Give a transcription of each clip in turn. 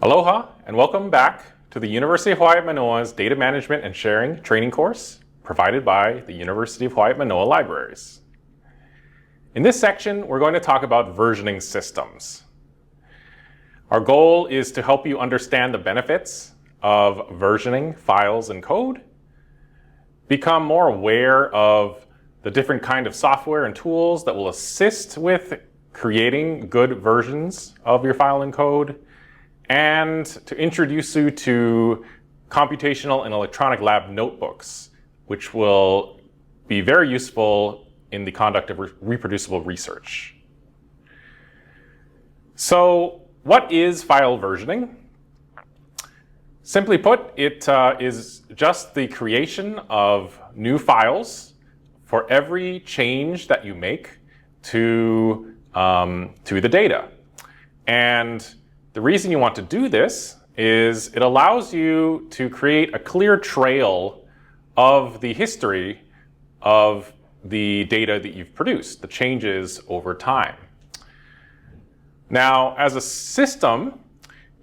Aloha and welcome back to the University of Hawaii at Manoa's Data Management and Sharing training course provided by the University of Hawaii at Manoa Libraries. In this section, we're going to talk about versioning systems. Our goal is to help you understand the benefits of versioning files and code, become more aware of the different kind of software and tools that will assist with creating good versions of your file and code, and to introduce you to computational and electronic lab notebooks, which will be very useful in the conduct of reproducible research. So, what is file versioning? Simply put, it is just the creation of new files for every change that you make to the data. And the reason you want to do this is it allows you to create a clear trail of the history of the data that you've produced, the changes over time. Now, as a system,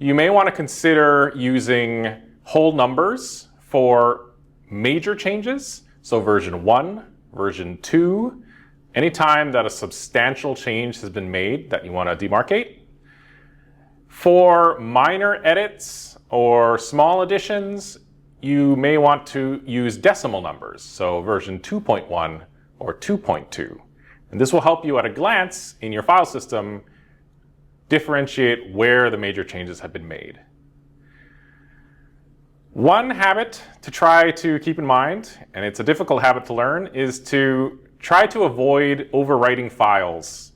you may want to consider using whole numbers for major changes. So version 1, version 2, anytime that a substantial change has been made that you want to demarcate. For minor edits or small additions, you may want to use decimal numbers, so version 2.1 or 2.2. And this will help you at a glance in your file system differentiate where the major changes have been made. One habit to try to keep in mind, and it's a difficult habit to learn, is to try to avoid overwriting files.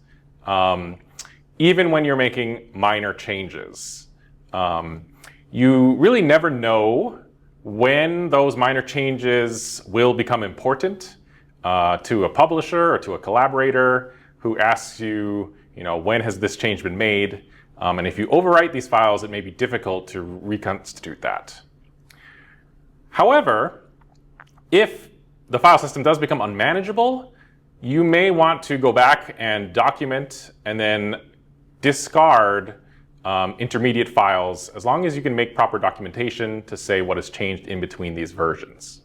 Even when you're making minor changes. You really never know when those minor changes will become important to a publisher or to a collaborator who asks you, when has this change been made? And if you overwrite these files, it may be difficult to reconstitute that. However, if the file system does become unmanageable, you may want to go back and document and then discard intermediate files as long as you can make proper documentation to say what has changed in between these versions.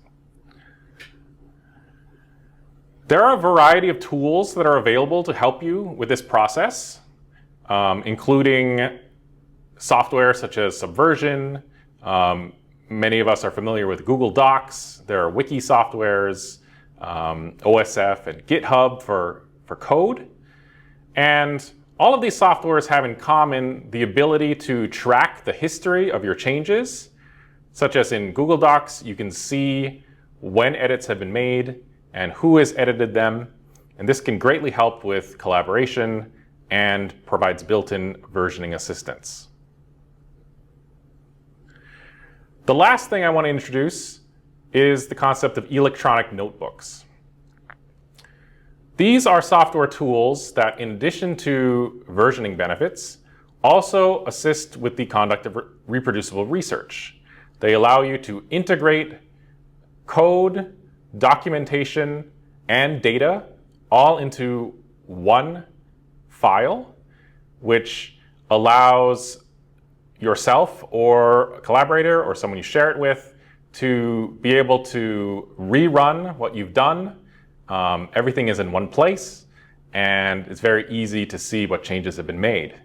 There are a variety of tools that are available to help you with this process, including software such as Subversion. Many of us are familiar with Google Docs. There are wiki softwares, OSF and GitHub for code. And all of these softwares have in common the ability to track the history of your changes, such as in Google Docs, you can see when edits have been made and who has edited them. And this can greatly help with collaboration and provides built-in versioning assistance. The last thing I want to introduce is the concept of electronic notebooks. These are software tools that, in addition to versioning benefits, also assist with the conduct of reproducible research. They allow you to integrate code, documentation, and data all into one file, which allows yourself or a collaborator or someone you share it with to be able to rerun what you've done. Everything is in one place, and it's very easy to see what changes have been made.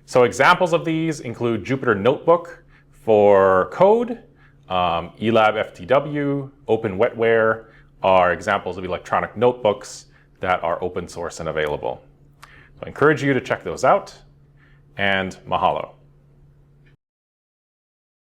So examples of these include Jupyter Notebook for code, eLab FTW, OpenWetWare are examples of electronic notebooks that are open source and available. So I encourage you to check those out, and mahalo.